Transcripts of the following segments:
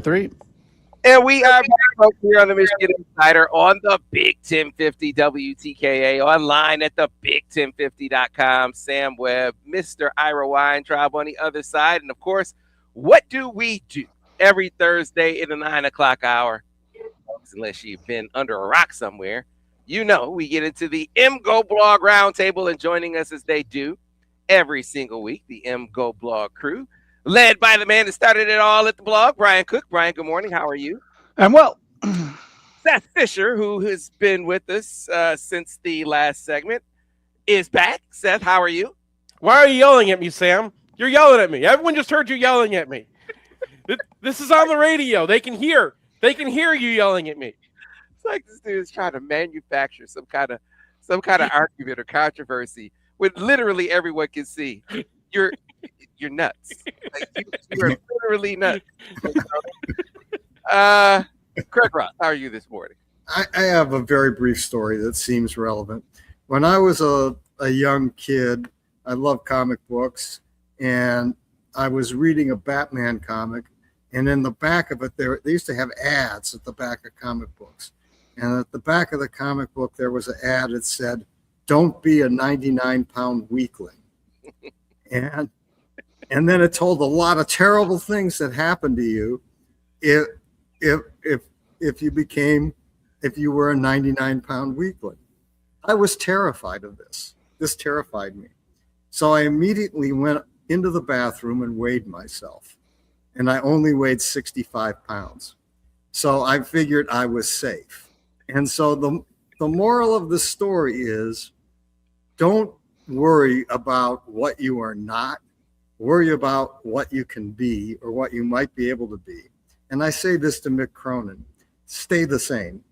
3. And we are back here on the Michigan Insider on the Big 1050 WTKA, online at the Big1050.com. Sam Webb, Mr. Ira Weintraub on the other side. And of course, what do we do every Thursday in the 9 o'clock hour? Unless you've been under a rock somewhere, you know we get into the MGoBlog Roundtable, and joining us as they do every single week, the MGoBlog crew, led by the man that started it all at the blog, Brian Cook. Brian, good morning. How are you? I'm well. Seth Fisher, who has been with us since the last segment, is back. Seth, how are you? Why are you yelling at me, Sam? You're yelling at me. Everyone just heard you yelling at me. This is on the radio. They can hear. They can hear you yelling at me. It's like this dude is trying to manufacture some kind of argument or controversy when literally everyone can see you're nuts. Like, you're literally nuts. Craig Ross, how are you this morning? I have a very brief story that seems relevant. When I was a young kid, I loved comic books, and I was reading a Batman comic, and in the back of it, they used to have ads at the back of comic books. And at the back of the comic book, there was an ad that said, "Don't be a 99-pound weakling." And then it told a lot of terrible things that happened to you if you were a 99-pound weakling. I was terrified of this. This terrified me. So I immediately went into the bathroom and weighed myself. And I only weighed 65 pounds. So I figured I was safe. And so the moral of the story is, don't worry about what you are not. Worry about what you can be or what you might be able to be. And I say this to Mick Cronin, stay the same.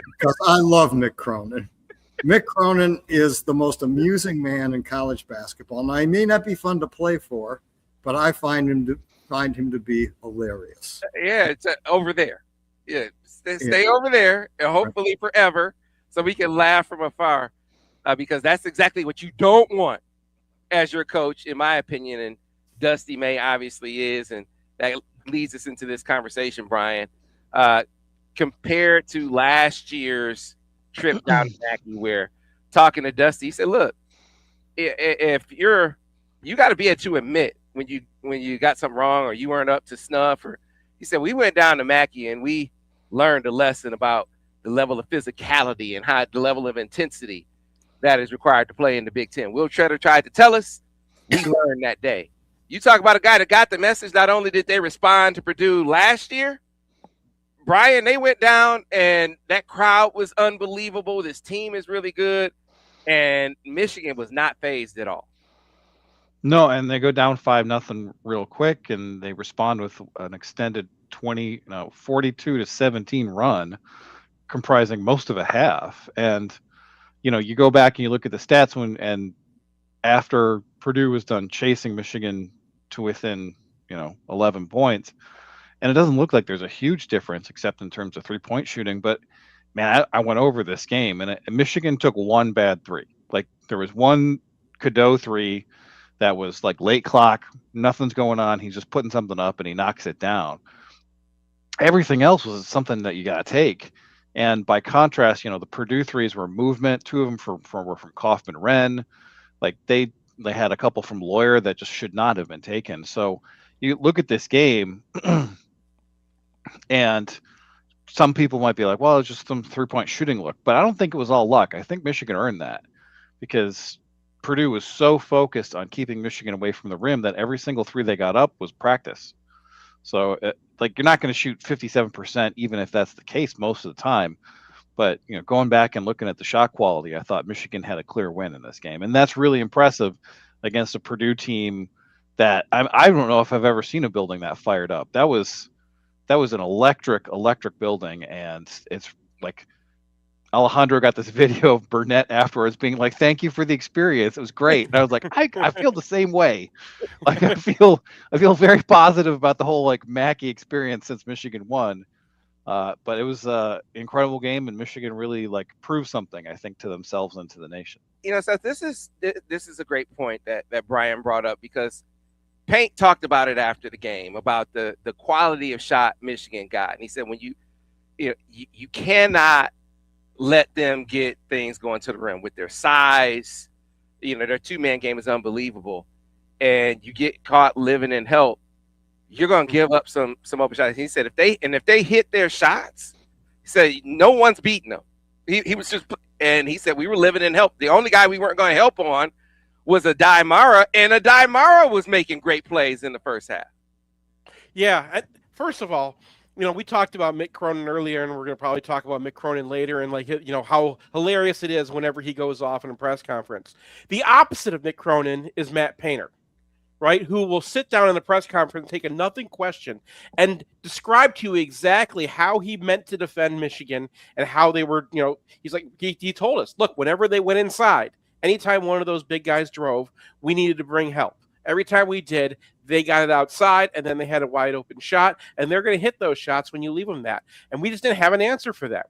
Because I love Mick Cronin. Mick Cronin is the most amusing man in college basketball. Now, he may not be fun to play for, but I find him to be hilarious. Yeah, it's over there. Yeah, stay over there, and hopefully forever, so we can laugh from afar, because that's exactly what you don't want as your coach, in my opinion, and Dusty May obviously is, and that leads us into this conversation, Brian. Compared to last year's trip down to Mackey, where talking to Dusty, he said, "Look, if you got to be able to admit when you got something wrong or you weren't up to snuff." Or he said, "We went down to Mackey and we learned a lesson about the level of physicality and the level of intensity that is required to play in the Big Ten. Will Treader tried to tell us. We learned that day." You talk about a guy that got the message. Not only did they respond to Purdue last year, Brian, they went down and that crowd was unbelievable. This team is really good. And Michigan was not fazed at all. No, and they go down 5-0 real quick, and they respond with an extended 42-17 run, comprising most of a half. And, you go back and you look at the stats and after Purdue was done chasing Michigan to within, 11 points, and it doesn't look like there's a huge difference except in terms of 3-point shooting. But man, I went over this game, and Michigan took one bad three. Like, there was one Cadeau three that was like late clock, nothing's going on. He's just putting something up and he knocks it down. Everything else was something that you got to take. And by contrast, the Purdue threes were movement. Two of them were from Kaufman-Wren. Like, they had a couple from Lawyer that just should not have been taken. So you look at this game and some people might be like, well, it's just some 3-point shooting look. But I don't think it was all luck. I think Michigan earned that because Purdue was so focused on keeping Michigan away from the rim that every single three they got up was practice. So, you're not going to shoot 57%, even if that's the case most of the time. But, going back and looking at the shot quality, I thought Michigan had a clear win in this game. And that's really impressive against a Purdue team that I don't know if I've ever seen a building that fired up. That was an electric building. And it's like Alejandro got this video of Burnett afterwards being like, "Thank you for the experience. It was great." And I was like, I feel the same way. Like, I feel very positive about the whole Mackey experience since Michigan won. But it was an incredible game, and Michigan really proved something, I think, to themselves and to the nation. Seth, this is a great point that Brian brought up, because Paint talked about it after the game, about the quality of shot Michigan got. And he said, when you cannot let them get things going to the rim with their size. Their two-man game is unbelievable. And you get caught living in help, you're going to give up some open shots. He said, if they hit their shots, he said, no one's beating them. He was just, and he said, we were living in help. The only guy we weren't going to help on was a Daimara, and a Daimara was making great plays in the first half. Yeah. First of all, we talked about Mick Cronin earlier, and we're going to probably talk about Mick Cronin later, and how hilarious it is whenever he goes off in a press conference. The opposite of Mick Cronin is Matt Painter, right? Who will sit down in a press conference, take a nothing question, and describe to you exactly how he meant to defend Michigan and how they were, he's like, he told us, look, whenever they went inside, anytime one of those big guys drove, we needed to bring help. Every time we did, they got it outside, and then they had a wide open shot, and they're going to hit those shots when you leave them that. And we just didn't have an answer for that.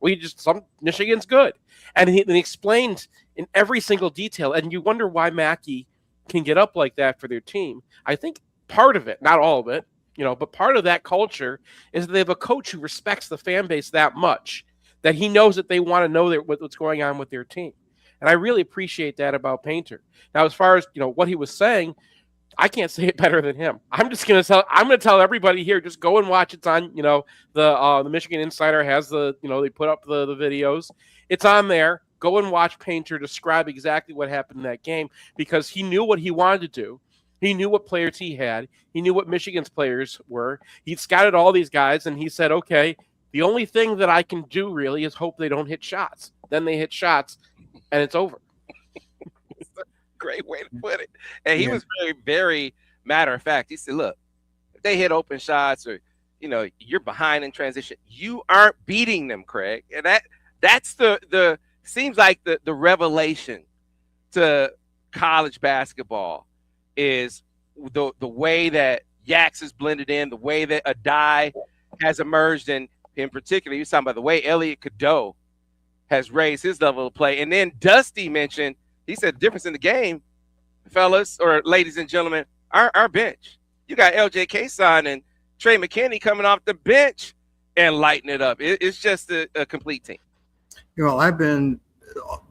Michigan's good. And he explained in every single detail, and you wonder why Mackey can get up like that for their team. I think part of it, not all of it, but part of that culture is that they have a coach who respects the fan base that much, that he knows that they want to know what's going on with their team. And I really appreciate that about Painter. Now, as far as, what he was saying, I can't say it better than him. I'm going to tell everybody here, just go and watch. It's on, the Michigan Insider has they put up the videos. It's on there. Go and watch Painter describe exactly what happened in that game, because he knew what he wanted to do. He knew what players he had. He knew what Michigan's players were. He scouted all these guys, and he said, okay, the only thing that I can do really is hope they don't hit shots. Then they hit shots, and it's over. Great way to put it. And he was very, very matter of fact. He said, look, if they hit open shots or, you're behind in transition, you aren't beating them, Craig. And that's the seems like the revelation to college basketball is the way that Yax is blended in, the way that Adai has emerged, and in particular, you're talking about the way Elliot Cadeau has raised his level of play. And then Dusty mentioned, he said the difference in the game, fellas or ladies and gentlemen, our bench. You got LJ Kason and Trey McKinney coming off the bench and lighting it up. It's just a complete team. I've been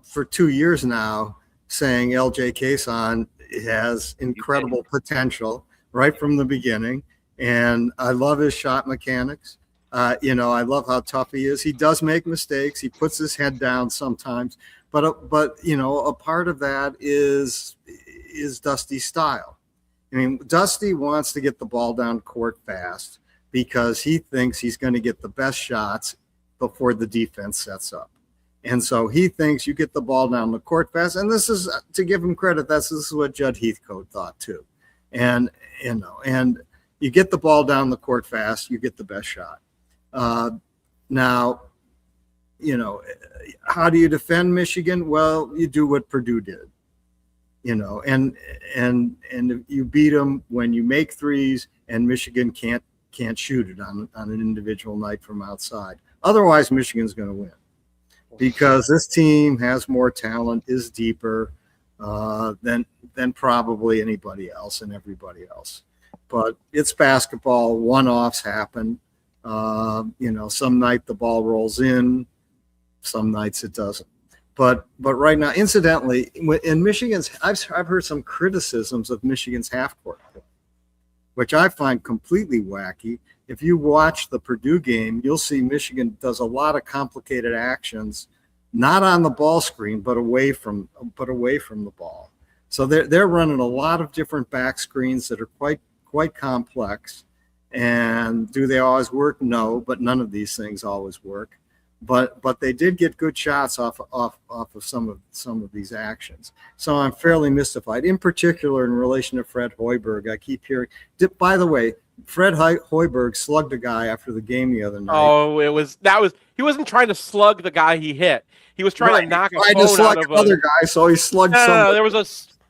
for 2 years now saying LJ Kason has incredible potential right from the beginning. And I love his shot mechanics. I love how tough he is. He does make mistakes. He puts his head down sometimes. But a part of that is Dusty's style. I mean, Dusty wants to get the ball down court fast because he thinks he's going to get the best shots before the defense sets up. And so he thinks you get the ball down the court fast. And this is, to give him credit, this is what Judd Heathcote thought too. And you get the ball down the court fast, you get the best shot. Now, how do you defend Michigan? Well, you do what Purdue did, and you beat them when you make threes and Michigan can't shoot it on an individual night from outside. Otherwise, Michigan's going to win because this team has more talent, is deeper than probably anybody else and everybody else. But it's basketball. One-offs happen. Some night the ball rolls in, some nights it doesn't. But right now, incidentally, in Michigan's, I've heard some criticisms of Michigan's half-court play, which I find completely wacky. If you watch the Purdue game, you'll see Michigan does a lot of complicated actions, not on the ball screen, but away from the ball. So they're running a lot of different back screens that are quite complex. And do they always work? No, but none of these things always work. But they did get good shots off of some of these actions. So I'm fairly mystified, in particular in relation to Fred Hoiberg. I keep hearing. By the way, Fred Hoiberg slugged a guy after the game the other night. Oh, he wasn't trying to slug the guy he hit. He was trying to knock a phone out of another guy, so he slugged somebody.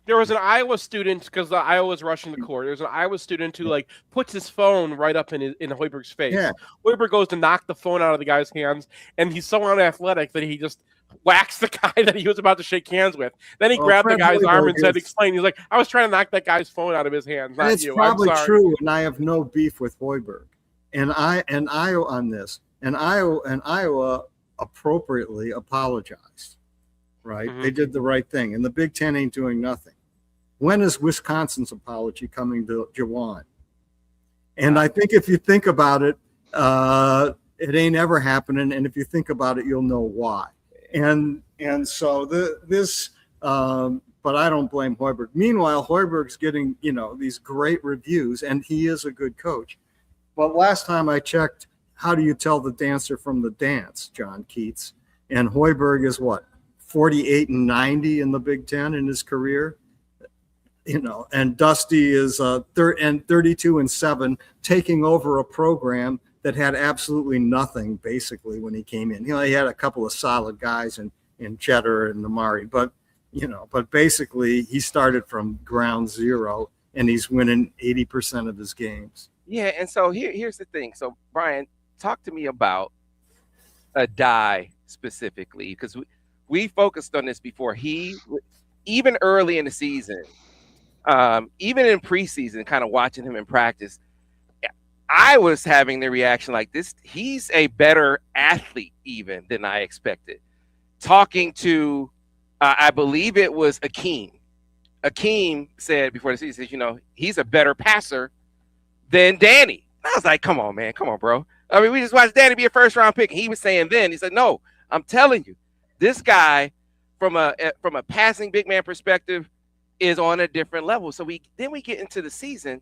There was an Iowa student, because Iowa's rushing the court. There's an Iowa student who puts his phone right up in Hoiberg's face. Yeah. Hoiberg goes to knock the phone out of the guy's hands, and he's so unathletic that he just waxed the guy that he was about to shake hands with. Then he grabbed Fred the guy's arm Hoiberg and said, is- "Explain." He's like, "I was trying to knock that guy's phone out of his hands, And not it's you. probably I'm sorry." true, and I have no beef with Hoiberg and Iowa on this. And Iowa appropriately apologized. Right? Mhm. They did the right thing, and the Big Ten ain't doing nothing. When is Wisconsin's apology coming to Jawan? And I think if you think about it, it ain't ever happening. And if you think about it, you'll know why. And so but I don't blame Hoiberg. Meanwhile, Hoiberg's getting, these great reviews, and he is a good coach. But last time I checked, how do you tell the dancer from the dance, John Keats? And Hoiberg is what, 48-90 in the Big Ten in his career? And Dusty is 32-7, taking over a program that had absolutely nothing basically when he came in. He had a couple of solid guys in Cheddar and Namari, but basically he started from ground zero, and he's winning 80% of his games. Yeah, and so here's the thing. So Brian, talk to me about a die specifically, because we focused on this before. Even early in the season, even in preseason, kind of watching him in practice, I was having the reaction like this. He's a better athlete even than I expected. Talking to, I believe it was Akeem. Akeem said before the season, he's a better passer than Danny. I was like, come on, man. Come on, bro. I mean, we just watched Danny be a first-round pick. He was saying then, he said, no, I'm telling you, this guy from a passing big man perspective is on a different level. So we get into the season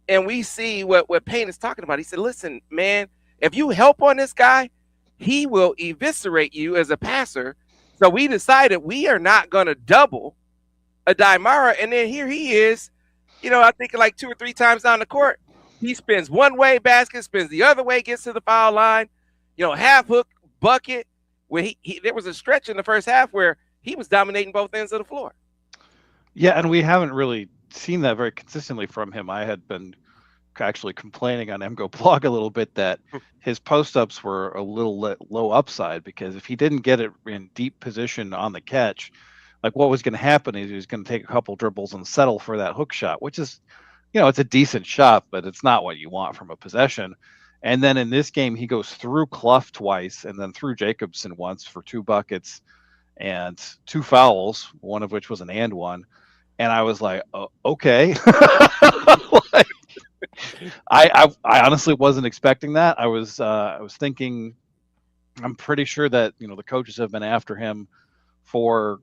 and we see what Payne is talking about. He said, listen, man, if you help on this guy, he will eviscerate you as a passer. So we decided we are not going to double Adai Mara. And then here he is, I think like 2 or 3 times down the court, he spins one way basket, spins the other way, gets to the foul line, half hook bucket. Where there was a stretch in the first half where he was dominating both ends of the floor. Yeah, and we haven't really seen that very consistently from him. I had been actually complaining on MGoBlog a little bit that his post-ups were a little low upside, because if he didn't get it in deep position on the catch, like what was going to happen is he was going to take a couple dribbles and settle for that hook shot, which is, it's a decent shot, but it's not what you want from a possession. And then in this game, he goes through Clough twice and then through Jacobson once for 2 buckets and 2 fouls, one of which was an and one. And I was like, oh, okay. I honestly wasn't expecting that. I was thinking, I'm pretty sure that, the coaches have been after him for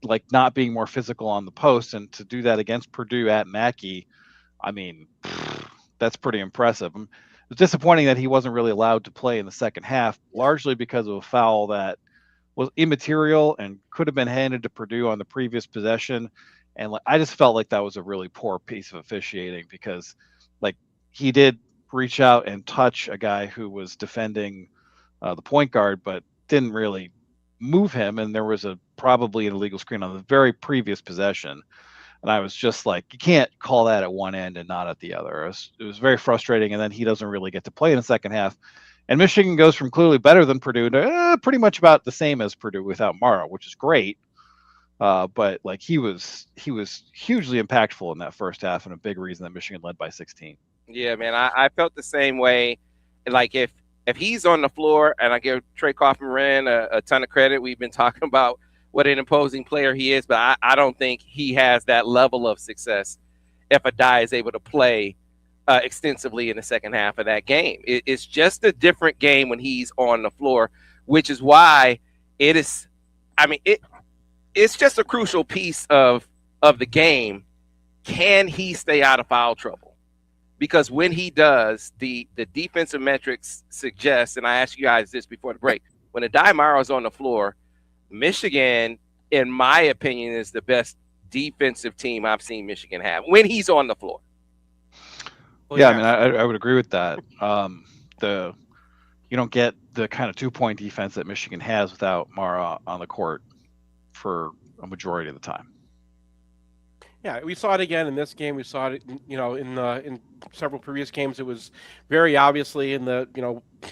like not being more physical on the post, and to do that against Purdue at Mackey, I mean, that's pretty impressive. It's disappointing that he wasn't really allowed to play in the second half, largely because of a foul that was immaterial and could have been handed to Purdue on the previous possession. And I just felt like that was a really poor piece of officiating, because like he did reach out and touch a guy who was defending the point guard, but didn't really move him. And there was probably an illegal screen on the very previous possession. And I was just like, you can't call that at one end and not at the other. It was very frustrating. And then he doesn't really get to play in the second half. And Michigan goes from clearly better than Purdue to pretty much about the same as Purdue without Morrow, which is great. But like he was hugely impactful in that first half, and a big reason that Michigan led by 16. Yeah, man, I felt the same way. Like if he's on the floor, and I give Trey Kaufman a ton of credit, we've been talking about what an imposing player he is, but I don't think he has that level of success if Adai is able to play extensively in the second half of that game. It's just a different game when he's on the floor, which is why it is. I mean, it's just a crucial piece of the game. Can he stay out of foul trouble? Because when he does, the defensive metrics suggest, and I asked you guys this before the break, when Adai Mara is on the floor, Michigan, in my opinion, is the best defensive team I've seen Michigan have when he's on the floor. Well, yeah, I mean, I would agree with that. You don't get the kind of 2-point defense that Michigan has without Mara on the court for a majority of the time. Yeah, we saw it again in this game. We saw it, in several previous games. It was very obviously in the,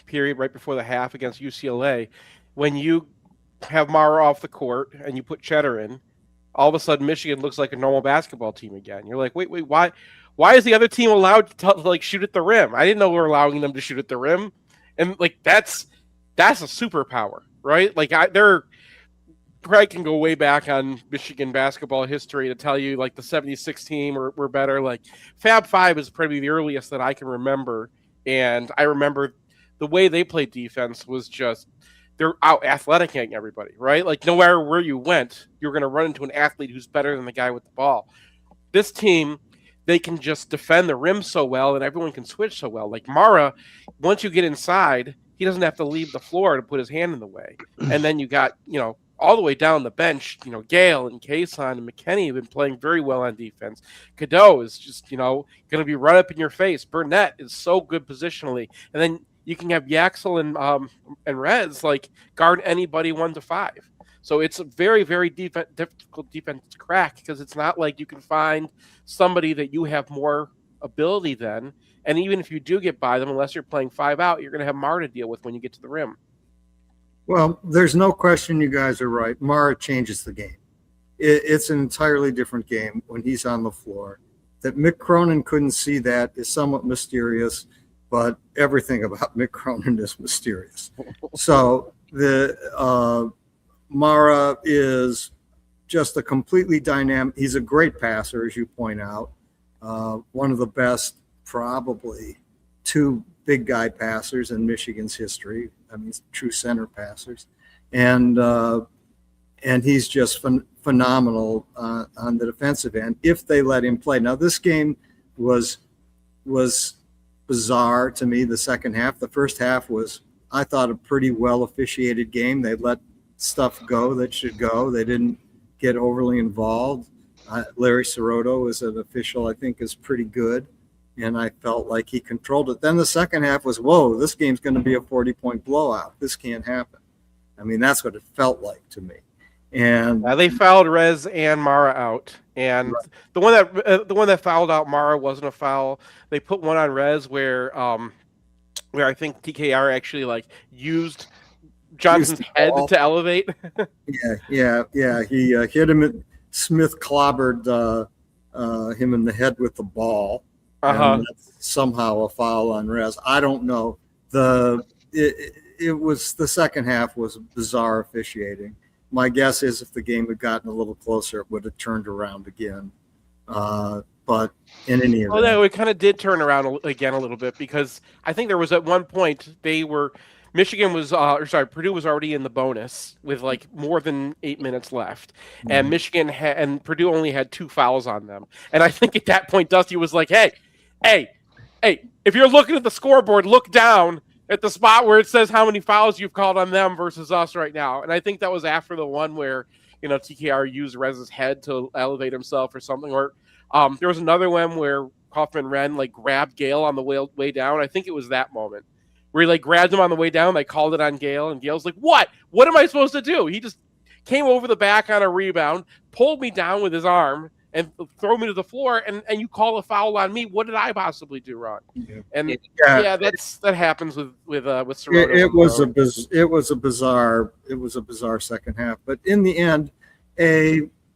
period right before the half against UCLA, when you have Mara off the court and you put Cheddar in, all of a sudden Michigan looks like a normal basketball team again. You're like, wait, why is the other team allowed to like shoot at the rim? I didn't know we were allowing them to shoot at the rim, and like that's a superpower, right? Like Craig can go way back on Michigan basketball history to tell you like the 76 team were better. Like Fab Five is probably the earliest that I can remember. And I remember the way they played defense was just, they're out athleticing everybody, right? Like no matter where you went, you're going to run into an athlete who's better than the guy with the ball. This team, they can just defend the rim so well and everyone can switch so well. Like Mara, once you get inside, he doesn't have to leave the floor to put his hand in the way. And then you got, all the way down the bench, Gale and Kason and McKinney have been playing very well on defense. Cadeau is just, going to be right up in your face. Burnett is so good positionally. And then you can have Yaxel and Rez like guard anybody 1 to 5. So it's a very, very difficult defense to crack because it's not like you can find somebody that you have more ability than. And even if you do get by them, unless you're playing 5 out, you're going to have Mara to deal with when you get to the rim. Well, there's no question you guys are right. Mara changes the game. It's an entirely different game when he's on the floor. That Mick Cronin couldn't see that is somewhat mysterious, but everything about Mick Cronin is mysterious. So the Mara is just a completely dynamic. He's a great passer, as you point out. One of the best, probably, 2 big guy passers in Michigan's history. I mean, true center passers, and he's just phenomenal on the defensive end if they let him play. Now, this game was bizarre to me. The second half, the first half was, I thought, a pretty well officiated game. They let stuff go that should go. They didn't get overly involved. Larry Sirotto as an official, I think, is pretty good. And I felt like he controlled it. Then the second half was, whoa, this game's going to be a 40-point blowout. This can't happen. I mean, that's what it felt like to me. And they fouled Rez and Mara out. And right. the one that fouled out Mara wasn't a foul. They put one on Rez where I think TKR actually like used Johnson's head to elevate. Yeah. He hit him. Smith clobbered him in the head with the ball. And that's somehow a foul on Rez. I don't know. It was the second half was bizarre officiating. My guess is if the game had gotten a little closer, it would have turned around again. But in any event, it kind of did turn around again a little bit because I think there was at one point Purdue was already in the bonus with like more than 8 minutes left, and Michigan and Purdue only had 2 fouls on them. And I think at that point, Dusty was like, Hey, if you're looking at the scoreboard, look down at the spot where it says how many fouls you've called on them versus us right now. And I think that was after the one where, TKR used Rez's head to elevate himself or something. Or there was another one where Kaufman-Renn like grabbed Gale on the way down. I think it was that moment where he like grabbed him on the way down. They called it on Gale, and Gale's like, what? What am I supposed to do? He just came over the back on a rebound, pulled me down with his arm, and throw me to the floor, and you call a foul on me. What did I possibly do wrong? Yeah. And that happens with Sirotto. It was a bizarre second half. But in the end,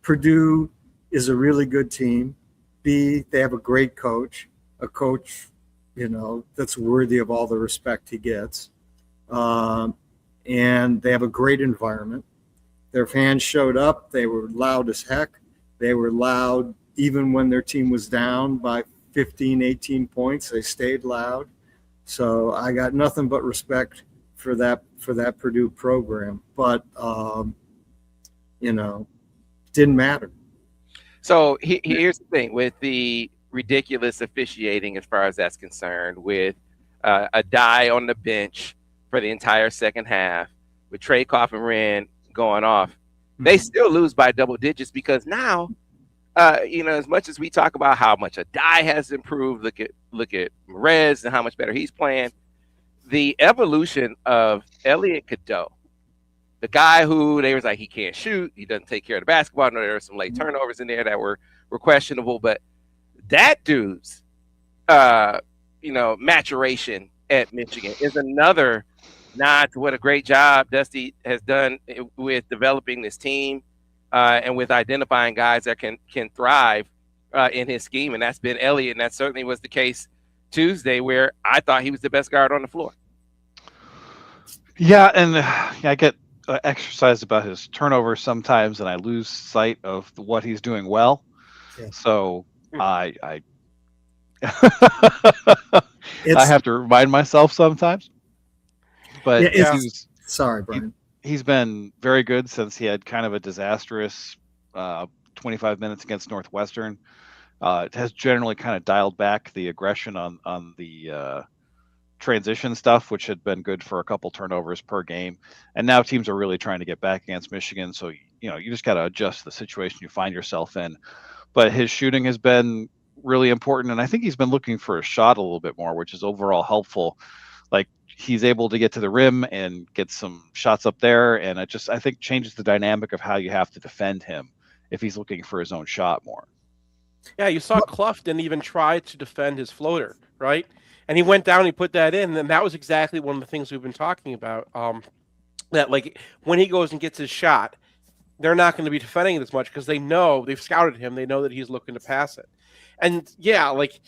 Purdue is a really good team. B, they have a great coach, that's worthy of all the respect he gets. And they have a great environment. Their fans showed up. They were loud as heck. They were loud even when their team was down by 15, 18 points. They stayed loud. So I got nothing but respect for that Purdue program. But, didn't matter. So here's the thing with the ridiculous officiating as far as that's concerned, with a die on the bench for the entire second half, with Trey Kaufman-Renn going off. They still lose by double digits because now, as much as we talk about how much a die has improved, look at Rez and how much better he's playing, the evolution of Elliot Cadeau, the guy who they was like, he can't shoot, he doesn't take care of the basketball. I know there were some late turnovers in there that were questionable, but that dude's, maturation at Michigan is another nod to what a great job Dusty has done with developing this team and with identifying guys that can thrive in his scheme, and that's been Elliott, and that certainly was the case Tuesday, where I thought he was the best guard on the floor. Yeah, and I get exercised about his turnovers sometimes, and I lose sight of what he's doing well. Yeah. So I have to remind myself sometimes. But sorry, Brian. He's been very good since he had kind of a disastrous 25 minutes against Northwestern. It has generally kind of dialed back the aggression on the transition stuff, which had been good for a couple turnovers per game. And now teams are really trying to get back against Michigan. So, you just got to adjust the situation you find yourself in. But his shooting has been really important. And I think he's been looking for a shot a little bit more, which is overall helpful. Like, he's able to get to the rim and get some shots up there. And I think changes the dynamic of how you have to defend him if he's looking for his own shot more. Yeah, you saw Clough didn't even try to defend his floater, right? And he went down and he put that in, and that was exactly one of the things we've been talking about. That, like, when he goes and gets his shot, they're not going to be defending it as much because they know, they've scouted him, they know that he's looking to pass it. And yeah, like,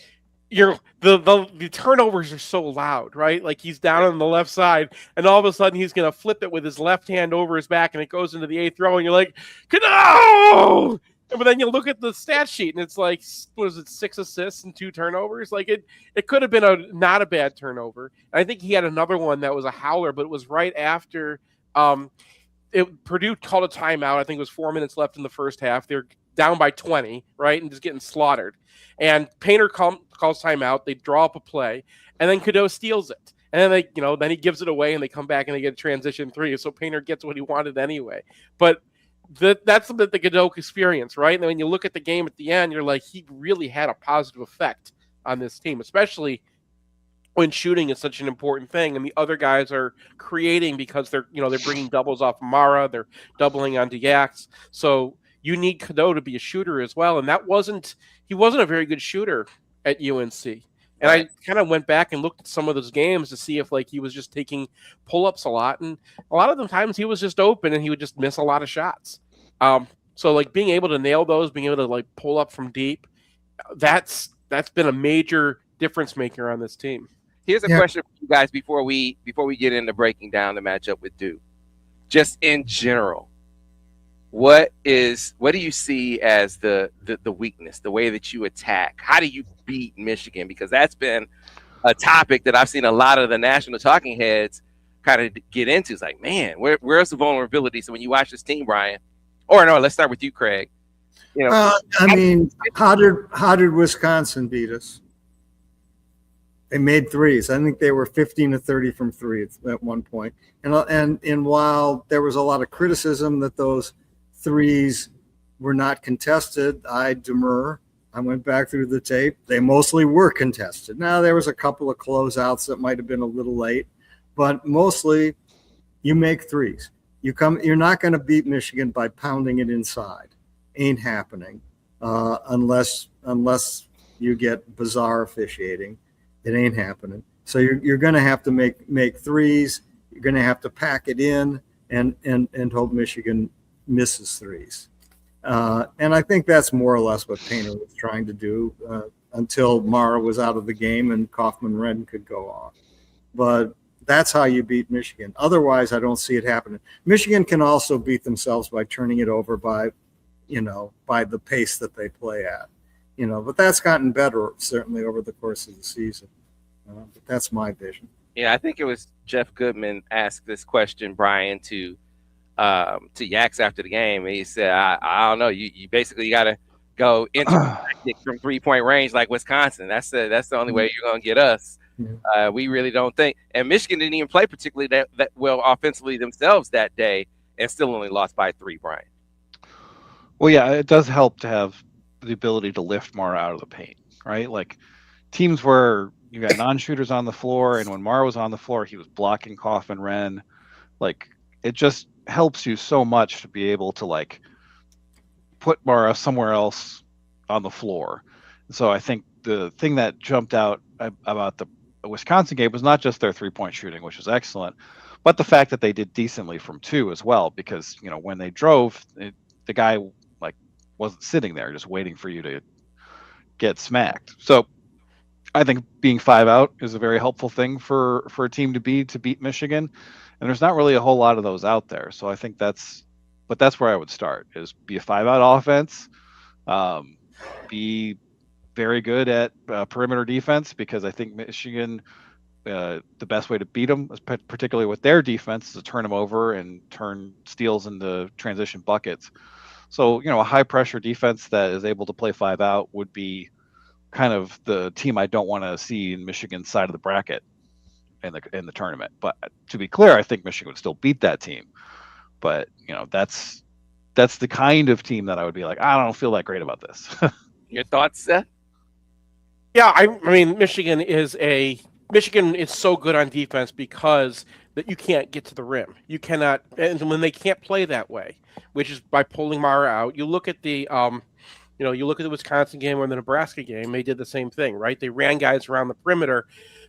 the turnovers are so loud, right? Like, he's down on the left side, and all of a sudden he's going to flip it with his left hand over his back, and it goes into the eighth row, and you're like, no! But then you look at the stat sheet, and it's like, what is it, 6 assists and 2 turnovers? Like, it could have been not a bad turnover. And I think he had another one that was a howler, but it was right after Purdue called a timeout. I think it was 4 minutes left in the first half. They're down by 20, right, and just getting slaughtered. And Painter calls timeout. They draw up a play, and then Cadeau steals it. And then then he gives it away, and they come back and they get a transition 3. So Painter gets what he wanted anyway. But that's the Cadeau experience, right? And when you look at the game at the end, you're like, he really had a positive effect on this team, especially when shooting is such an important thing, and the other guys are creating because they're bringing doubles off Mara, they're doubling onto Yax. So you need Cadeau to be a shooter as well, and he wasn't a very good shooter at UNC. And I kind of went back and looked at some of those games to see if, like, he was just taking pull-ups a lot. And a lot of the times he was just open and he would just miss a lot of shots. So, like, being able to nail those, being able to, like, pull up from deep, that's been a major difference maker on this team. Here's a question for you guys before we get into breaking down the matchup with Duke. Just in general, what do you see as the weakness, the way that you attack? How do you beat Michigan? Because that's been a topic that I've seen a lot of the national talking heads kind of get into. It's like, man, where's the vulnerability? So when you watch this team, Brian, or no, let's start with you, Craig. How did Wisconsin beat us? They made threes. I think they were 15 to 30 from three at one point. And while there was a lot of criticism that those threes were not contested, I demur. I went back through the tape. They mostly were contested. Now, there was a couple of closeouts that might have been a little late, but mostly you make threes. You're not going to beat Michigan by pounding it inside. Ain't happening unless you get bizarre officiating. It ain't happening. So you're going to have to make threes. You're going to have to pack it in and hope Michigan misses threes. And I think that's more or less what Painter was trying to do until Mara was out of the game and Kaufman-Renn could go on. But that's how you beat Michigan. Otherwise, I don't see it happening. Michigan can also beat themselves by turning it over by the pace that they play at. But that's gotten better certainly over the course of the season. But that's my vision. Yeah, I think it was Jeff Goodman asked this question, Brian, to Yax after the game, and he said, "I don't know. You basically got to go intercepting from 3-point range like Wisconsin. That's the only way you're going to get us. Yeah. We really don't think." And Michigan didn't even play particularly that well offensively themselves that day, and still only lost by 3. Brian. Well, yeah, it does help to have the ability to lift Mara out of the paint, right? Like teams where you got non-shooters on the floor, and when Mara was on the floor, he was blocking Kaufman-Renn. Like, it just helps you so much to be able to, like, put Mara somewhere else on the floor. So I think the thing that jumped out about the Wisconsin game was not just their 3-point shooting, which was excellent, but the fact that they did decently from 2 as well, because when they drove, the guy like wasn't sitting there just waiting for you to get smacked. So I think being 5 out is a very helpful thing for a team to beat Michigan, and there's not really a whole lot of those out there. So I think that's where I would start, is be a 5 out offense, be very good at perimeter defense, because I think Michigan, the best way to beat them, particularly with their defense, is to turn them over and turn steals into transition buckets. So a high pressure defense that is able to play 5 out would be kind of the team I don't want to see in Michigan's side of the bracket in the tournament. But to be clear, I think Michigan would still beat that team. But that's the kind of team that I would be like, I don't feel that great about this. Your thoughts, Seth? Yeah, I mean, Michigan is so good on defense because that you can't get to the rim. You cannot, and when they can't play that way, which is by pulling Mara out. You look at the you look at the Wisconsin game or the Nebraska game, they did the same thing, right? They ran guys around the perimeter.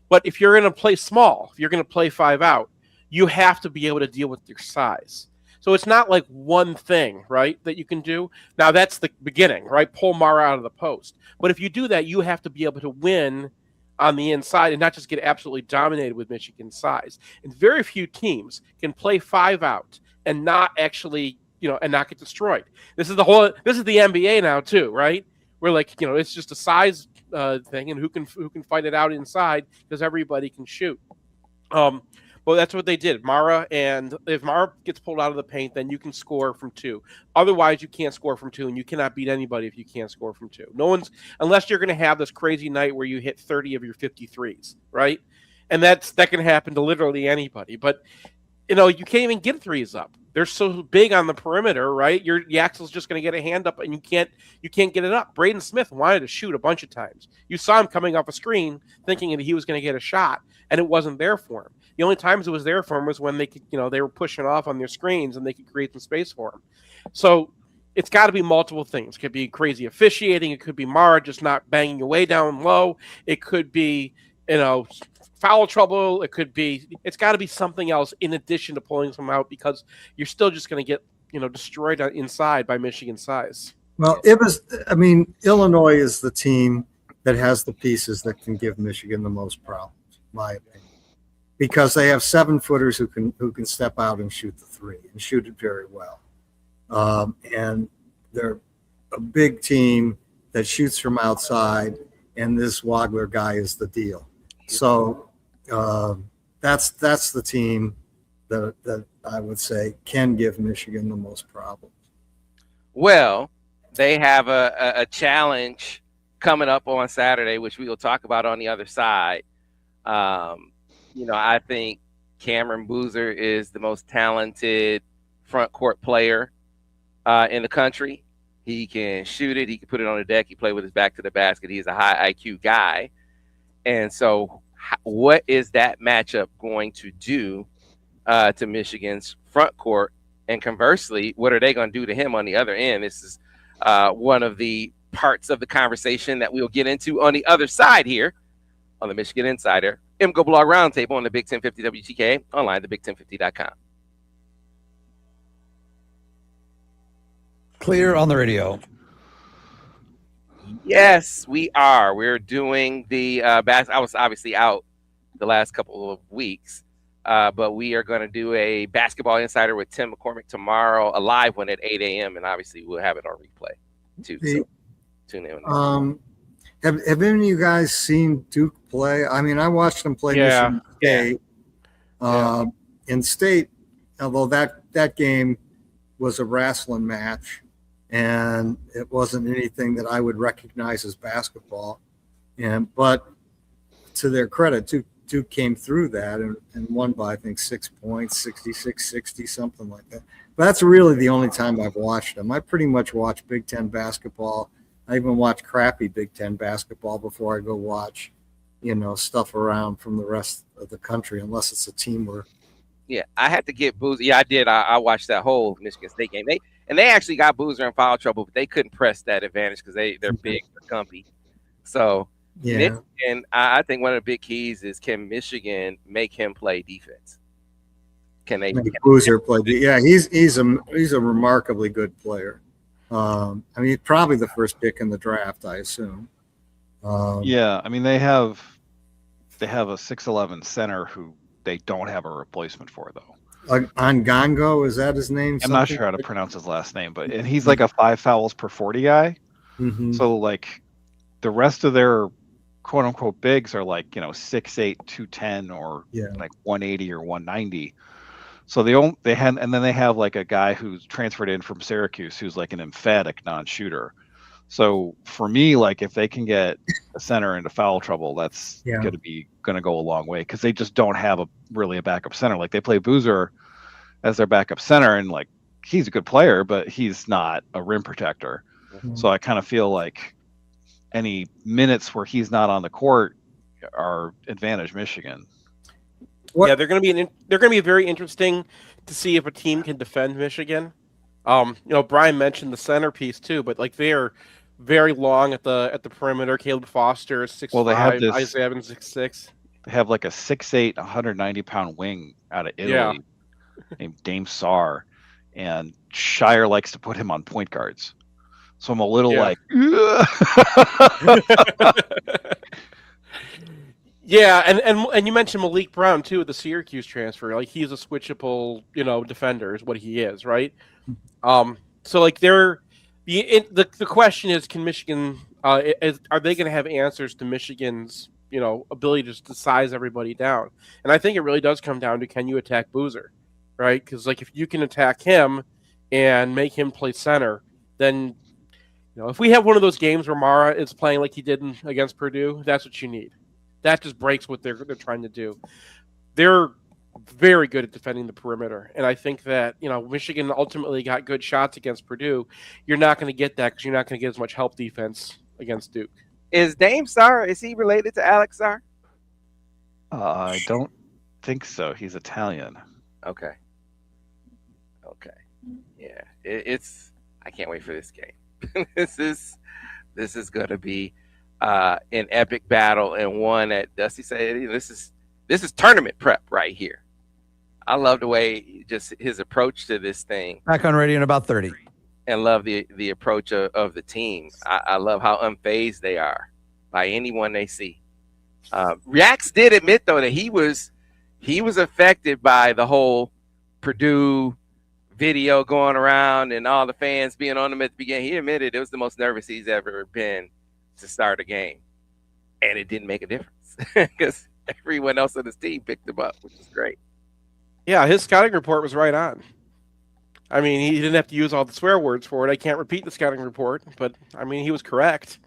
But if you're going to play small, if you're going to play 5 out, you have to be able to deal with your size. So it's not like one thing, right, that you can do. Now, that's the beginning, right? Pull Mara out of the post. But if you do that, you have to be able to win on the inside and not just get absolutely dominated with Michigan's size. And very few teams can play 5 out and not actually, and not get destroyed. This is the NBA now too, right? Where it's just a size thing, and who can fight it out inside, because everybody can shoot. Well, that's what they did. Mara, and if Mara gets pulled out of the paint, then you can score from 2. Otherwise, you can't score from 2, and you cannot beat anybody if you can't score from 2. Unless you're going to have this crazy night where you hit 30 of your 53s, right? And that can happen to literally anybody. But you can't even get 3s up. They're so big on the perimeter, right? Yaxel's just going to get a hand up, and you can't get it up. Braden Smith wanted to shoot a bunch of times. You saw him coming off a screen thinking that he was going to get a shot, and it wasn't there for him. The only times it was there for him was when they could, they were pushing off on their screens and they could create some space for him. So it's got to be multiple things. It could be crazy officiating. It could be Mara just not banging away down low. It could be, foul trouble. It's got to be something else in addition to pulling them out, because you're still just going to get, destroyed inside by Michigan's size. Well, Illinois is the team that has the pieces that can give Michigan the most problems, in my opinion, because they have 7-footers who can step out and shoot the 3 and shoot it very well. And they're a big team that shoots from outside, and this Wagler guy is the deal. So that's the team that I would say can give Michigan the most problems. Well, they have a challenge coming up on Saturday, which we will talk about on the other side. I think Cameron Boozer is the most talented front court player in the country. He can shoot it. He can put it on the deck. He plays with his back to the basket. He's a high IQ guy. And so what is that matchup going to do to Michigan's front court? And conversely, what are they going to do to him on the other end? This is one of the parts of the conversation that we'll get into on the other side here on the Michigan Insider MGoBlog Roundtable on the Big 1050 WTK, online, thebig1050.com. Clear on the radio. Yes, we are. We're doing the I was obviously out the last couple of weeks, but we are going to do a Basketball Insider with Tim McCormick tomorrow, a live one at 8 a.m., and obviously we'll have it on replay too. So tune in. Have any of you guys seen Duke play? I mean, I watched them play Michigan State. In State, although that game was a wrestling match, and it wasn't anything that I would recognize as basketball. But to their credit, Duke came through that and won by, I think, 6 points, 66-60, something like that. But that's really the only time I've watched them. I pretty much watch Big Ten basketball. I even watch crappy Big Ten basketball before I go watch, stuff around from the rest of the country, unless it's a team where. Yeah, I had to get Boozer. Yeah, I did. I watched that whole Michigan State game. They actually got Boozer in foul trouble, but they couldn't press that advantage because they're big, they're comfy. So yeah, and I think one of the big keys is, can Michigan make him play defense? Can they? Boozer played. Yeah, he's a remarkably good player. I mean, he's probably the first pick in the draft, I assume. Yeah, I mean they have a 6'11" center who they don't have a replacement for though. Ongongo, is that his name? I'm not sure how to pronounce his last name, and he's like a 5 fouls per 40 guy. Mm-hmm. So like the rest of their quote unquote bigs are like 6'8", 210 or like 180 or 190. So they have like a guy who's transferred in from Syracuse who's like an emphatic non-shooter. So for me, like if they can get a center into foul trouble, that's going to go a long way because they just don't have really a backup center. Like they play Boozer as their backup center, and like he's a good player, but he's not a rim protector. Mm-hmm. So I kind of feel like any minutes where he's not on the court are advantage Michigan. Yeah, they're going to be very interesting to see if a team can defend Michigan. Brian mentioned the centerpiece too, but like they're very long at the perimeter. Caleb Foster is 6'5". They have this, Isaiah Evans 6'6". They have like a 6'8", 190-pound wing out of Italy named Dame Sarr, and Shire likes to put him on point guards. So I'm a little like, yeah, and you mentioned Malik Brown too, the Syracuse transfer. Like he's a switchable, defender is what he is, right? So like the question is, can Michigan are they going to have answers to Michigan's ability to size everybody down? And I think it really does come down to, can you attack Boozer, right? Because like if you can attack him and make him play center, then if we have one of those games where Mara is playing like he did against Purdue, that's what you need. That just breaks what they're trying to do. They're very good at defending the perimeter, and I think that Michigan ultimately got good shots against Purdue. You're not going to get that because you're not going to get as much help defense against Duke. Is Dame Sarr, is he related to Alex Sarr? I don't think so. He's Italian. Okay. Yeah, it's. I can't wait for this game. This is going to be an epic battle, and one that Dusty said this is tournament prep right here. I love the way just his approach to this thing. Back on radio in about 30. And love the approach of the team. I love how unfazed they are by anyone they see. Reacts did admit though that he was affected by the whole Purdue video going around and all the fans being on him at the beginning. He admitted it was the most nervous he's ever been to start a game, and it didn't make a difference because everyone else on his team picked him up, which is great. Yeah, his scouting report was right on. I mean, he didn't have to use all the swear words for it. I can't repeat the scouting report, but I mean, he was correct.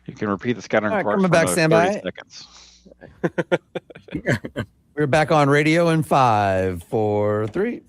You can repeat the scouting report. Coming back, stand by. We're back on radio in 5, 4, 3.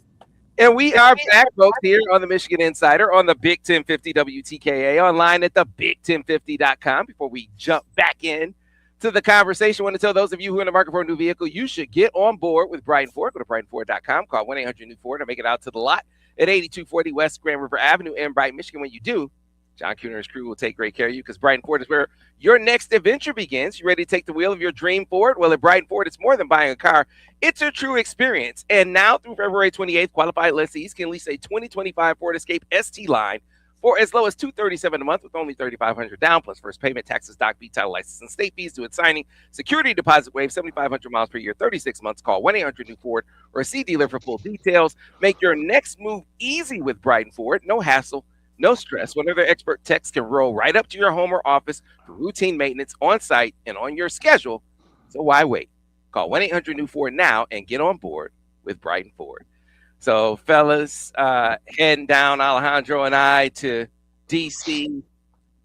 And we are back, folks, here on the Michigan Insider on the Big 1050 WTKA, online at the big1050.com. Before we jump back in to the conversation, I want to tell those of you who are in the market for a new vehicle, you should get on board with Brighton Ford. Go to BrightonFord.com, call 1-800-NEW-FORD, and make it out to the lot at 8240 West Grand River Avenue in Brighton, Michigan. When you do, John Kuhner and his crew will take great care of you because Brighton Ford is where your next adventure begins. You ready to take the wheel of your dream Ford? Well, at Brighton Ford, it's more than buying a car. It's a true experience. And now through February 28th, qualified lessees can lease a 2025 Ford Escape ST line for as low as $237 a month with only $3,500 down, plus first payment, taxes, doc fee, title license, and state fees due at signing. Security deposit waive, 7,500 miles per year, 36 months. Call 1-800-NEW-FORD or see dealer for full details. Make your next move easy with Brighton Ford. No hassle, no stress. One of their expert techs can roll right up to your home or office for routine maintenance on site and on your schedule. So why wait? Call 1-800-NEW-FORD now and get on board with Brighton Ford. So, fellas, heading down, Alejandro and I, to D.C.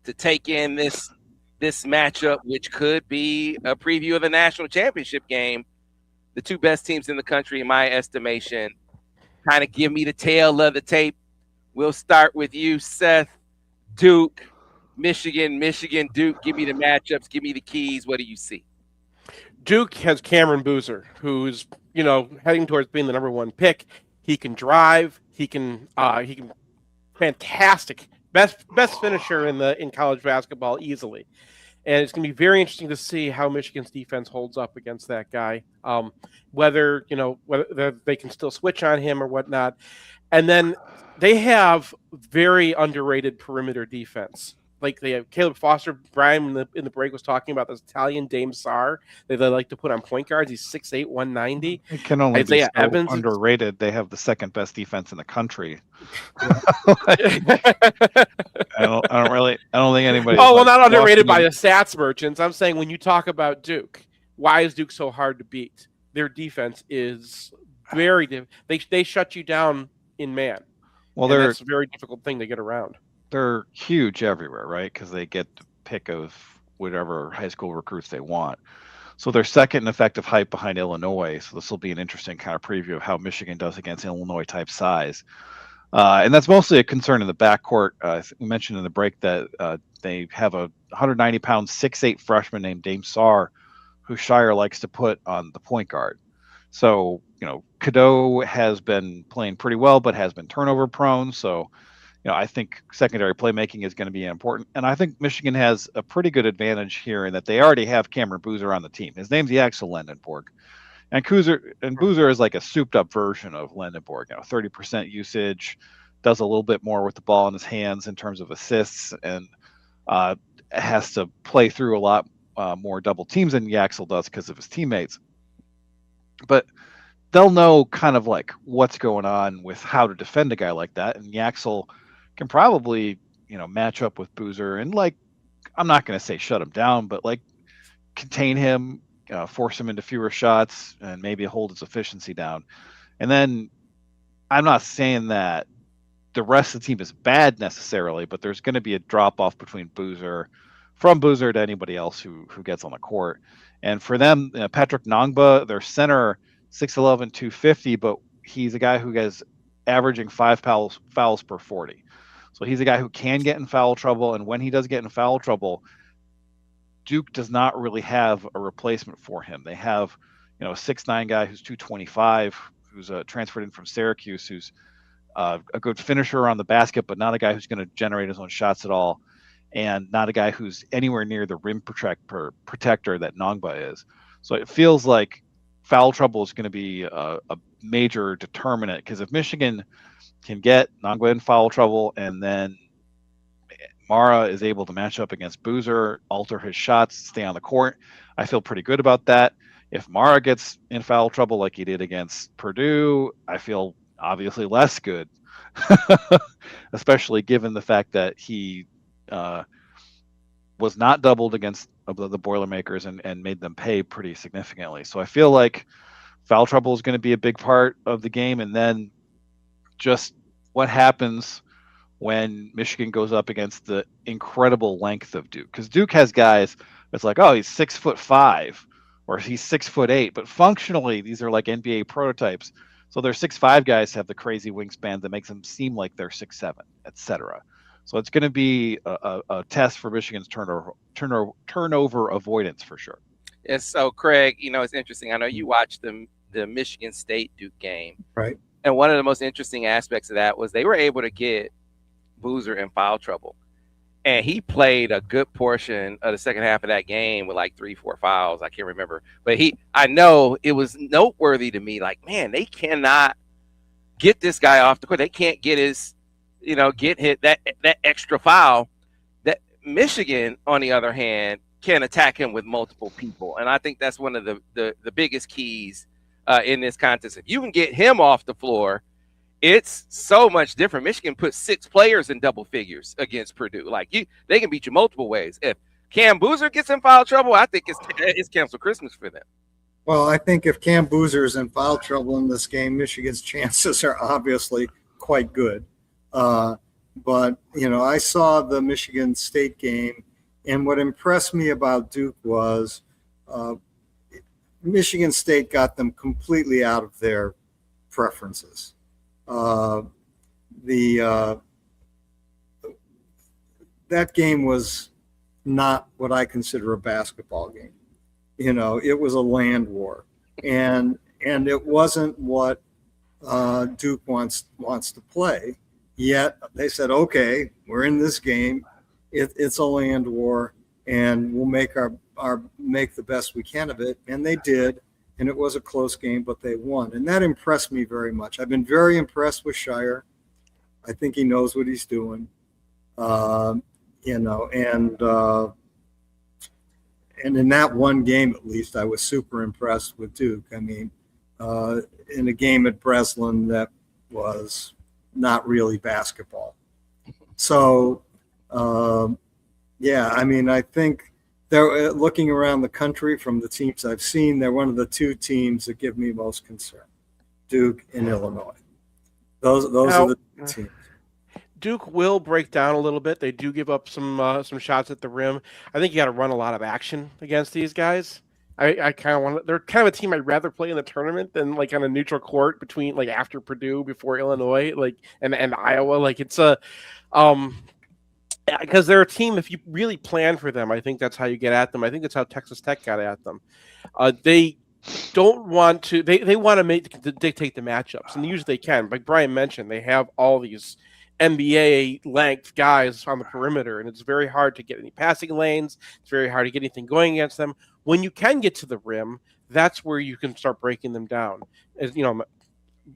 to take in this matchup, which could be a preview of the national championship game. The two best teams in the country, in my estimation. Kind of give me the tail of the tape. We'll start with you, Seth. Duke, Michigan, Duke. Give me the matchups. Give me the keys. What do you see? Duke has Cameron Boozer, who's heading towards being the number one pick. He can drive. He can fantastic, best finisher in college basketball easily. And it's going to be very interesting to see how Michigan's defense holds up against that guy. Whether they can still switch on him or whatnot. And then they have very underrated perimeter defense. Like they have Caleb Foster. Brian in the break was talking about this Italian Dame Sarr that they like to put on point guards. He's 6'8", 190. It can only Isaiah be so Evans underrated. They have the second best defense in the country. I don't think anybody. Oh, well, not underrated by the stats merchants. I'm saying when you talk about Duke, why is Duke so hard to beat? Their defense is very they shut you down in man. Well, that's a very difficult thing to get around. They're huge everywhere, right? Because they get the pick of whatever high school recruits they want. So they're second in effective height behind Illinois. So this will be an interesting kind of preview of how Michigan does against Illinois type size. And that's mostly a concern in the backcourt. We mentioned in the break that they have a 190-pound, 6'8" freshman named Dame Sarr, who Shire likes to put on the point guard. So, Cadeau has been playing pretty well, but has been turnover prone. So, I think secondary playmaking is going to be important. And I think Michigan has a pretty good advantage here in that they already have Cameron Boozer on the team. His name's Axel Lendenborg. And Boozer is like a souped-up version of Lendenborg. 30% usage, does a little bit more with the ball in his hands in terms of assists, and has to play through a lot more double teams than Yaxel does because of his teammates. But they'll know kind of like what's going on with how to defend a guy like that, and Yaxel can probably match up with Boozer and I'm not going to say shut him down, but contain him, force him into fewer shots, and maybe hold his efficiency down. And then I'm not saying that the rest of the team is bad necessarily, but there's going to be a drop off from Boozer to anybody else who gets on the court. And for them, Patrick Nongba, their center, 6'11", 250, but he's a guy who is averaging 5 fouls per 40. So he's a guy who can get in foul trouble, and when he does get in foul trouble, Duke does not really have a replacement for him. They have, a 6'9" guy who's 225, who's transferred in from Syracuse, who's a good finisher on the basket, but not a guy who's going to generate his own shots at all, and not a guy who's anywhere near the rim protector that Nongba is. So it feels like foul trouble is going to be a major determinant, because if Michigan can get Nongba in foul trouble and then Mara is able to match up against Boozer, alter his shots, stay on the court, I feel pretty good about that. If Mara gets in foul trouble like he did against Purdue, I feel obviously less good, especially given the fact that he was not doubled against the Boilermakers and made them pay pretty significantly. So I feel like foul trouble is going to be a big part of the game. And then just what happens when Michigan goes up against the incredible length of Duke. Because Duke has guys that's like, oh, he's 6'5", or he's 6'8", but functionally these are like NBA prototypes. So their 6'5" guys have the crazy wingspan that makes them seem like they're 6'7", etc. So it's going to be a test for Michigan's turnover avoidance for sure. And so, Craig, it's interesting. I know you watched the Michigan State Duke game, right? And one of the most interesting aspects of that was they were able to get Boozer in foul trouble, and he played a good portion of the second half of that game with 3-4 fouls. I can't remember, but I know it was noteworthy to me. Man, they cannot get this guy off the court. They can't get his, get hit that extra foul. That Michigan, on the other hand, can attack him with multiple people, and I think that's one of the biggest keys in this contest. If you can get him off the floor, it's so much different. Michigan put 6 players in double figures against Purdue. They can beat you multiple ways. If Cam Boozer gets in foul trouble, I think it's canceled Christmas for them. Well, I think if Cam Boozer is in foul trouble in this game, Michigan's chances are obviously quite good. But, I saw the Michigan State game, and what impressed me about Duke was Michigan State got them completely out of their preferences. That game was not what I consider a basketball game. It was a land war, and it wasn't what Duke wants to play. Yet they said, okay, we're in this game. It's a land war. and we'll make make the best we can of it. And they did, and it was a close game, but they won, and that impressed me very much. I've been very impressed with Shire. I think he knows what he's doing, and in that one game, at least, I was super impressed with Duke. I mean, in a game at Breslin that was not really basketball. So, yeah, I mean, I think they're looking around the country from the teams I've seen. They're one of the two teams that give me most concern, Duke and Illinois. Those are the teams. Duke will break down a little bit. They do give up some shots at the rim. I think you got to run a lot of action against these guys. I kind of want. They're kind of a team I'd rather play in the tournament than like on a neutral court between like after Purdue, before Illinois, like and Iowa. Like it's a because they're a team. If you really plan for them, I think that's how you get at them. I think that's how Texas Tech got at them. They don't want to. They want to dictate the matchups, and usually they can. Like Brian mentioned, they have all these NBA length guys on the perimeter, and it's very hard to get any passing lanes. It's very hard to get anything going against them. When you can get to the rim, that's where you can start breaking them down. As you know,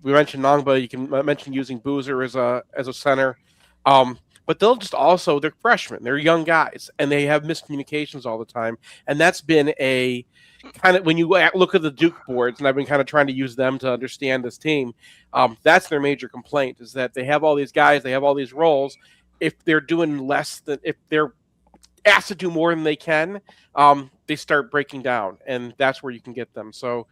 we mentioned Nongba. You can mention using Boozer as a center, but they'll just also they're freshmen. They're young guys, and they have miscommunications all the time. And that's been a kind of when you look at the Duke boards, and I've been kind of trying to use them to understand this team. That's their major complaint, is that they have all these guys, they have all these roles. If they're doing less than, if they're asked to do more than they can, they start breaking down, and that's where you can get them. So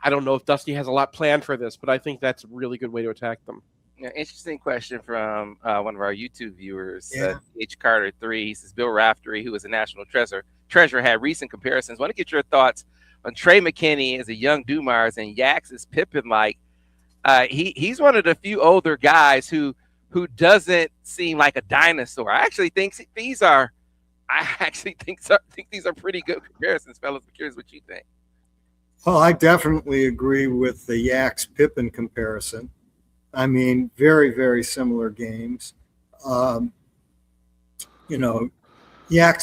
I don't know if Dusty has a lot planned for this, but I think that's a really good way to attack them. Yeah, interesting question from one of our YouTube viewers, H. Carter 3. He says, Bill Raftery, who is a national treasure, had recent comparisons. Want to get your thoughts on Trey McKinney as a young Dumars and Yax as Pippen-like. He's one of the few older guys who doesn't seem like a dinosaur. I actually think these are pretty good comparisons, fellas. I'm curious what you think. Well, I definitely agree with the Yax Pippen comparison. I mean, very, very similar games. Yax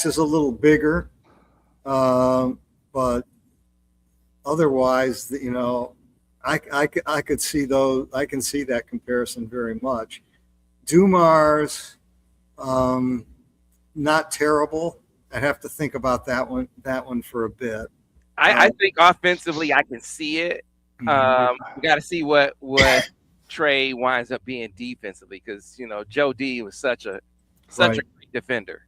is a little bigger, but otherwise, I could see those. I can see that comparison very much. Dumars, not terrible. I'd have to think about that one for a bit. I think offensively, I can see it. We got to see what Trey winds up being defensively, because Joe D was such a great defender,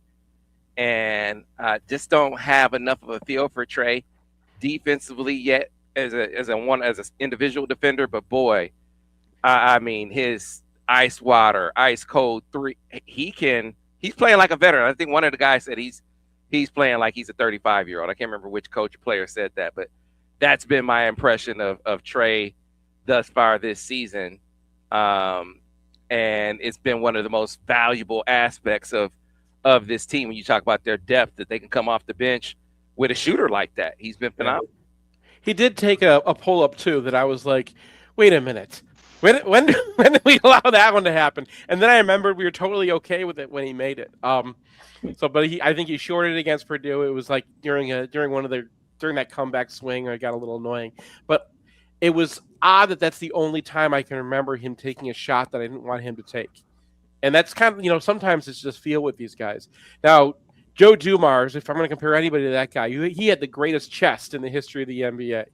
and just don't have enough of a feel for Trey defensively yet as an individual defender. But boy, I mean, his ice water, ice cold three, he's playing like a veteran. I think one of the guys said he's playing like he's a 35-year-old. I can't remember which coach or player said that, but that's been my impression of Trey thus far this season. And it's been one of the most valuable aspects of this team when you talk about their depth, that they can come off the bench with a shooter like that. He's been phenomenal. He did take a pull up too that I was like, wait a minute. When did we allow that one to happen? And then I remembered we were totally okay with it when he made it. I think he shorted against Purdue. It was like during that comeback swing, it got a little annoying. But it was odd that's the only time I can remember him taking a shot that I didn't want him to take. And that's kind of, sometimes it's just feel with these guys. Now, Joe Dumars, if I'm going to compare anybody to that guy, he had the greatest chest in the history of the NBA,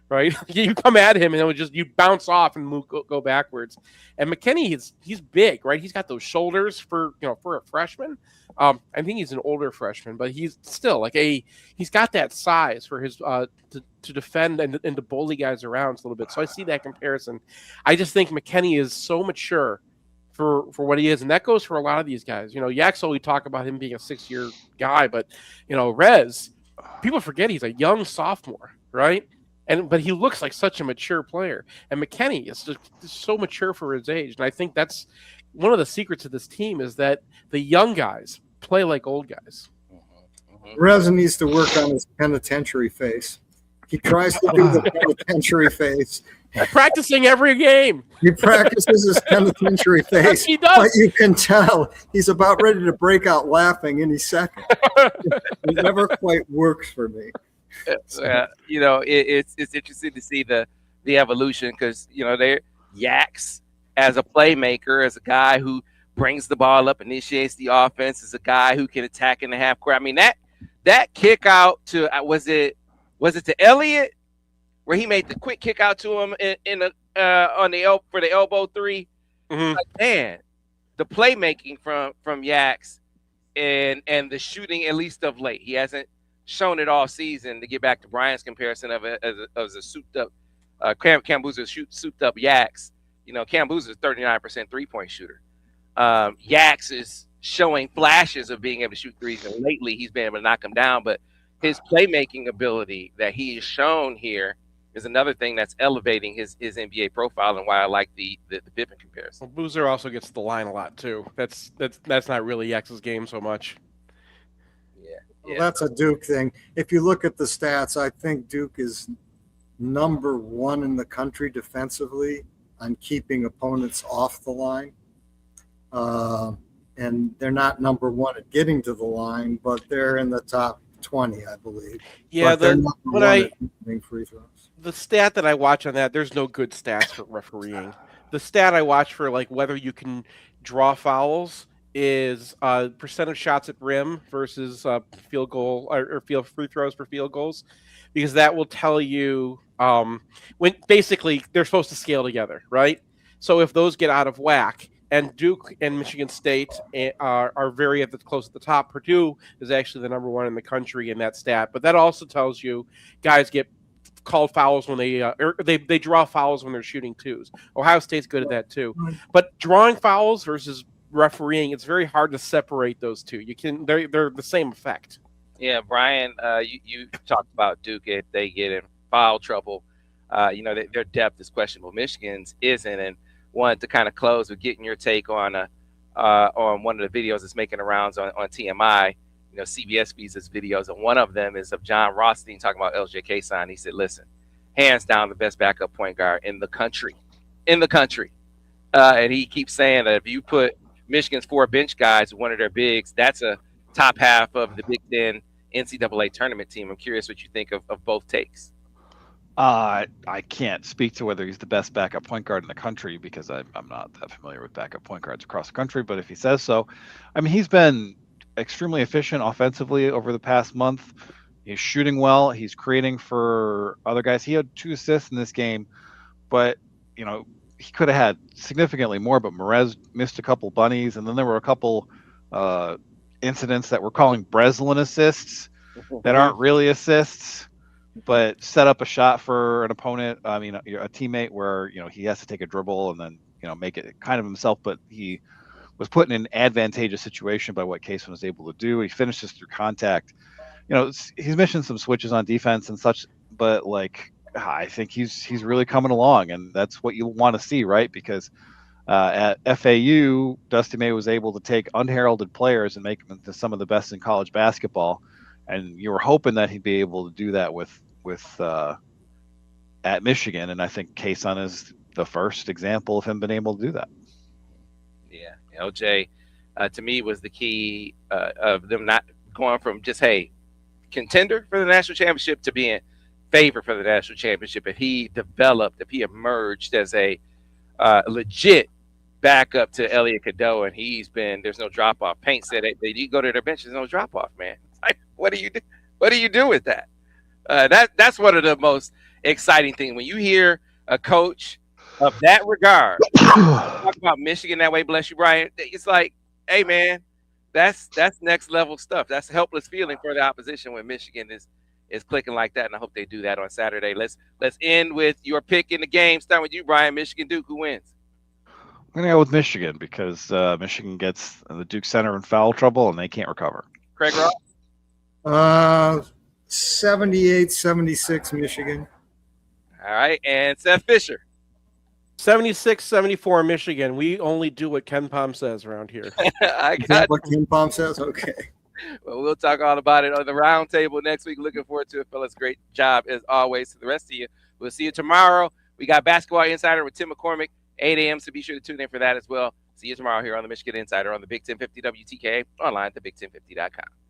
right? You come at him and it would just, you bounce off and go backwards. And McKinney, he's big, right? He's got those shoulders for a freshman. I think he's an older freshman, but he's still he's got that size for his to defend and to bully guys around a little bit. So I see that comparison. I just think McKinney is so mature for what he is, and that goes for a lot of these guys. Yaxel, we talk about him being a 6-year guy, but Rez, people forget he's a young sophomore, right? But he looks like such a mature player. And McKinney is just so mature for his age. And I think that's one of the secrets of this team, is that the young guys play like old guys. Rez needs to work on his penitentiary face. He tries to do the penitentiary face, Practicing every game. He practices his penitentiary face, He does. but you can tell he's about ready to break out laughing any second. It never quite works for me. You know, it's interesting to see the evolution because you know they're Yaks as a playmaker, as a guy who brings the ball up, initiates the offense, as a guy who can attack in the half court. I mean that kick out to was it to Elliott where he made the quick kick out to him in the for the elbow three. Mm-hmm. Like, man, the playmaking from Yaks and the shooting, at least of late, he hasn't shown it all season. To get back to Brian's comparison of it as a souped up Cam Boozer souped up Yaks. You know, Cam Boozer is 39% 3-point shooter. Yaks is showing flashes of being able to shoot threes, and lately he's been able to knock them down. But his playmaking ability that he has shown here is another thing that's elevating his NBA profile, and why I like the Pippen comparison. Well, Boozer also gets the line a lot too. That's not really Yax's game so much. Well, that's a Duke thing. If you look at the stats, I think Duke is number 1 in the country defensively on keeping opponents off the line. And they're not number 1 at getting to the line, but they're in the top 20, I believe. Yeah, the free throws. The stat that I watch on that, there's no good stats for refereeing. The stat I watch for like whether you can draw fouls is percent of shots at rim versus field goal or field free throws for field goals, because that will tell you when basically they're supposed to scale together, right? So if those get out of whack, and Duke and Michigan State are very close at the top, Purdue is actually the number 1 in the country in that stat. But that also tells you guys get called fouls when they draw fouls when they're shooting twos. Ohio State's good at that too. But drawing fouls versus refereeing, it's very hard to separate those two. They're the same effect. Yeah, Brian, you talked about Duke. If they get in foul trouble, you know, their depth is questionable. Michigan's isn't, and wanted to kind of close with getting your take on one of the videos that's making the rounds on TMI. You know, CBS feeds his videos, and one of them is of John Rothstein talking about LJ Kason. He said, "Listen, hands down the best backup point guard in the country, and he keeps saying that if you put Michigan's 4 bench guys, one of their bigs, that's a top half of the Big Ten NCAA tournament team." I'm curious what you think of both takes. I can't speak to whether he's the best backup point guard in the country because I'm not that familiar with backup point guards across the country. But if he says so, I mean, he's been extremely efficient offensively over the past month. He's shooting well. He's creating for other guys. He had 2 assists in this game, but you know, he could have had significantly more. But Merez missed a couple bunnies, and then there were a couple incidents that we're calling Breslin assists that aren't really assists, but set up a shot for an opponent. I mean, a teammate where, you know, he has to take a dribble and then, you know, make it kind of himself, but he was put in an advantageous situation by what Kason was able to do. He finishes through contact. You know, he's missing some switches on defense and such, but like, I think he's really coming along, and that's what you want to see, right? Because at FAU, Dusty May was able to take unheralded players and make them into some of the best in college basketball, and you were hoping that he'd be able to do that with at Michigan, and I think Kason is the first example of him being able to do that. Yeah, LJ, to me, was the key of them not going from just, hey, contender for the national championship to being favor for the national championship. If he emerged as a legit backup to Elliot Cadeau, and there's no drop off. Paint said you go to their bench, there's no drop off, man. Like, what do you do? What do you do with that? That's one of the most exciting things when you hear a coach of that regard talk about Michigan that way. Bless you, Brian. It's like, hey, man, that's next level stuff. That's a helpless feeling for the opposition when Michigan is clicking like that, and I hope they do that on Saturday. Let's end with your pick in the game. Starting with you, Brian. Michigan, Duke, who wins? I'm gonna go with Michigan because Michigan gets the Duke center in foul trouble and they can't recover. Craig Ross? 78-76 Michigan. All right, and Seth Fisher. 76-74 Michigan. We only do what Ken Palm says around here. Is that what Ken Palm says? Okay. Well, we'll talk all about it on the roundtable next week. Looking forward to it, fellas. Great job as always. To the rest of you, we'll see you tomorrow We got Basketball Insider with Tim McCormick, 8 a.m. So be sure to tune in for that as well. See you tomorrow here on the Michigan Insider on the Big 1050 WTK online at thebig1050.com.